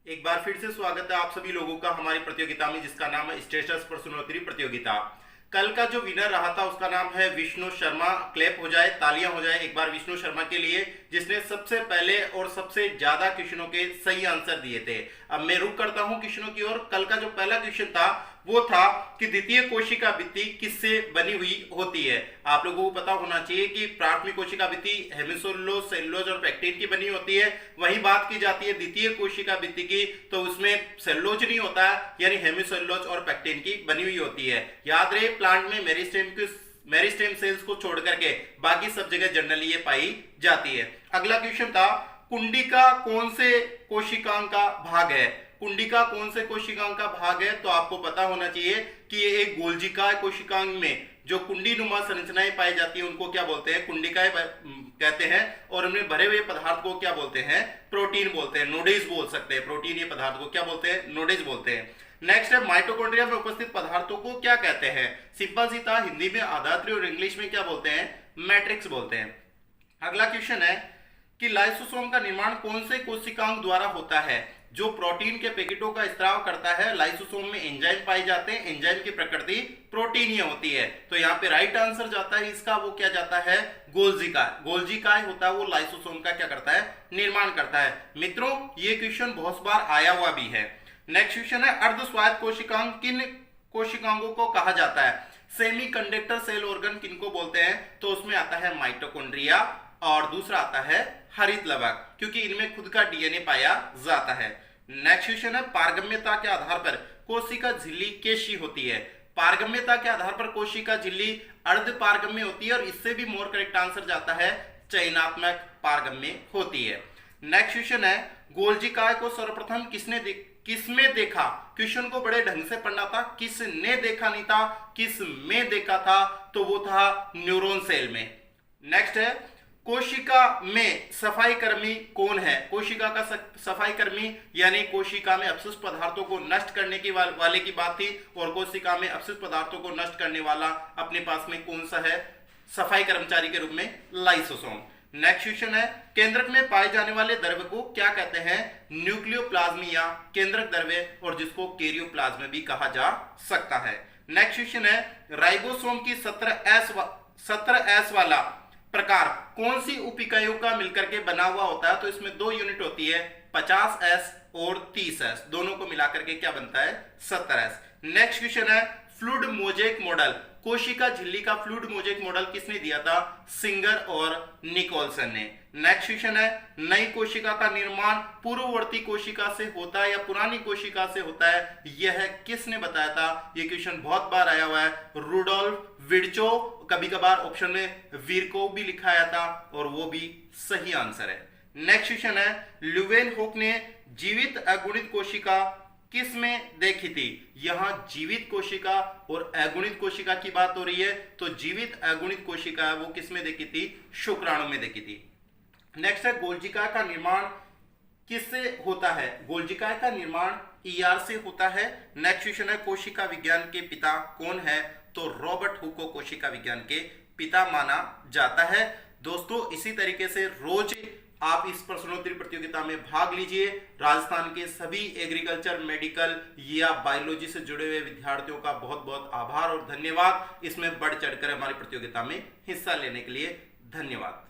एक बार फिर से स्वागत है आप सभी लोगों का हमारी प्रतियोगिता में, जिसका नाम है स्टेटस प्रश्नोत्तरी प्रतियोगिता। कल का जो विनर रहा था उसका नाम है विष्णु शर्मा। क्लैप हो जाए, तालियां हो जाए एक बार विष्णु शर्मा के लिए, जिसने सबसे पहले और सबसे ज्यादा क्वेश्चनों के सही आंसर दिए थे। अब मैं रुक करता हूं क्वेश्चनों की ओर। कल का जो पहला क्वेश्चन था वो था कि द्वितीय कोशिका भित्ति किससे बनी हुई होती है। आप लोगों को पता होना चाहिए कि प्राथमिक कोशिका भित्ति हेमिसोल्लोज, सेलुलोज और पेक्टिन की बनी होती है। वहीं बात की जाती है द्वितीय कोशिका भित्ति की, तो उसमें सेलुलोज नहीं होता है, यानी हेमिसोल्लोज और पेक्टिन की बनी हुई होती है। याद रहे, प्लांट में मेरिस्टेम सेल्स को छोड़ करके बाकी सब जगह जनरली ये पाई जाती है। अगला क्वेश्चन था कुंडिका कौन से कोशिकांग का भाग है। कुंडिका कौन से कोशिकांग का भाग है, तो आपको पता होना चाहिए कि ये एक गोल्जिकाय कोशिकांग में जो कुंडी नुमा संरचनाएं पाई जाती है उनको क्या बोलते हैं, कुंडिकाएं कहते हैं। और उनमें भरे हुए पदार्थ को क्या बोलते हैं, प्रोटीन बोलते हैं, नोडेज बोल सकते हैं। प्रोटीन ये पदार्थ को क्या बोलते हैं, नोडेज बोलते हैं। नेक्स्ट है माइटोकॉन्ड्रिया में उपस्थित पदार्थों को क्या कहते हैं। सिंपल सी था, हिंदी में आधात्री और इंग्लिश में क्या बोलते हैं, मैट्रिक्स बोलते हैं। अगला क्वेश्चन है कि लाइसोसोम का निर्माण कौन से कोशिकांग द्वारा होता है। जो प्रोटीन के पैकेटों का स्त्राव करता है, लाइसोसोम में एंजाइम पाए जाते हैं, एंजाइम की प्रकृति प्रोटीन ही होती है। तो यहाँ पे राइट आंसर जाता है इसका, वो क्या जाता है, गोल्जिकाय। गोल्जिकाय होता है वो लाइसोसोम का क्या करता है, निर्माण करता है। मित्रों ये क्वेश्चन बहुत बार आया हुआ भी है। नेक्स्ट क्वेश्चन है अर्ध स्वायत्त कोशिकांग किन कोशिकांगों को कहा जाता है। सेमी कंडक्टर सेल ऑर्गन किनको बोलते हैं, तो उसमें आता है माइटोकॉन्ड्रिया और दूसरा आता है हरित लवक, क्योंकि इनमें खुद का डीएनए पाया जाता है। नेक्स्ट क्वेश्चन है पारगम्यता के आधार पर कोशिका झिल्ली कैसी होती है। पारगम्यता के आधार पर कोशिका झिल्ली अर्ध पारगम्य होती है, और इससे भी मोर करेक्ट आंसर जाता है चयनात्मक पारगम्य होती है। नेक्स्ट क्वेश्चन है गोल्जिकाय को सर्वप्रथम किसमें देखा। क्वेश्चन को बड़े ढंग से पढ़ना था, किसने देखा नहीं था, किस में देखा था, तो वो था न्यूरॉन सेल में। नेक्स्ट है कोशिका में सफाई कर्मी कौन है। कोशिका का सफाई कर्मी यानी कोशिका में अपशिष्ट पदार्थों को नष्ट करने की वाले की बात थी, और कोशिका में अपशिष्ट पदार्थों को नष्ट करने वाला अपने पास में कौन सा है, सफाई कर्मचारी के रूप में लाइसोसोम। नेक्स्ट क्वेश्चन है केंद्रक में पाए जाने वाले द्रव्य को क्या कहते हैं, न्यूक्लियोप्लाज्म या केंद्रक द्रव्य, और जिसको कैरियोप्लाज्म भी कहा जा सकता है। नेक्स्ट क्वेश्चन है राइबोसोम की 17S वाला प्रकार कौन सी उप इकाइयों का मिलकर के बना हुआ होता है। तो इसमें दो यूनिट होती है, 50S और 30S, दोनों को मिलाकर के क्या बनता है, 17S। नेक्स्ट क्वेश्चन है फ्लूइड मोजेक मॉडल, कोशिका झिल्ली का फ्लूइड मोजेक मॉडल किसने दिया था, सिंगर और निकोलसन ने। नेक्स्ट क्वेश्चन है नई कोशिका का निर्माण पूर्ववर्ती कोशिका से होता है या पुरानी कोशिका से होता है, यह किसने बताया था। यह क्वेश्चन बहुत बार आया हुआ है, रुडोल्फ विर्चो, कभी कभार ऑप्शन में वीरको भी लिखाया था, और वो भी सही आंसर है। नेक्स्ट क्वेश्चन है ल्यूवेनहोक ने जीवित अगुणित कोशिका किस में देखी थी। यहां जीवित कोशिका और अगुणित कोशिका की बात हो रही है, तो जीवित अगुणित कोशिका वो किस में देखी थी, शुक्राणु में देखी थी। नेक्स्ट है गोल्जिका का निर्माण किससे होता है। गोल्जिका का निर्माण ईआर से होता है। नेक्स्ट क्वेश्चन है कोशिका विज्ञान के पिता कौन है, तो रॉबर्ट हुक को कोशिका विज्ञान के पिता माना जाता है। दोस्तों इसी तरीके से रोज आप इस प्रश्नोत्तरी प्रतियोगिता में भाग लीजिए। राजस्थान के सभी एग्रीकल्चर, मेडिकल या बायोलॉजी से जुड़े हुए विद्यार्थियों का बहुत बहुत आभार और धन्यवाद। इसमें बढ़ चढ़कर हमारी प्रतियोगिता में हिस्सा लेने के लिए धन्यवाद।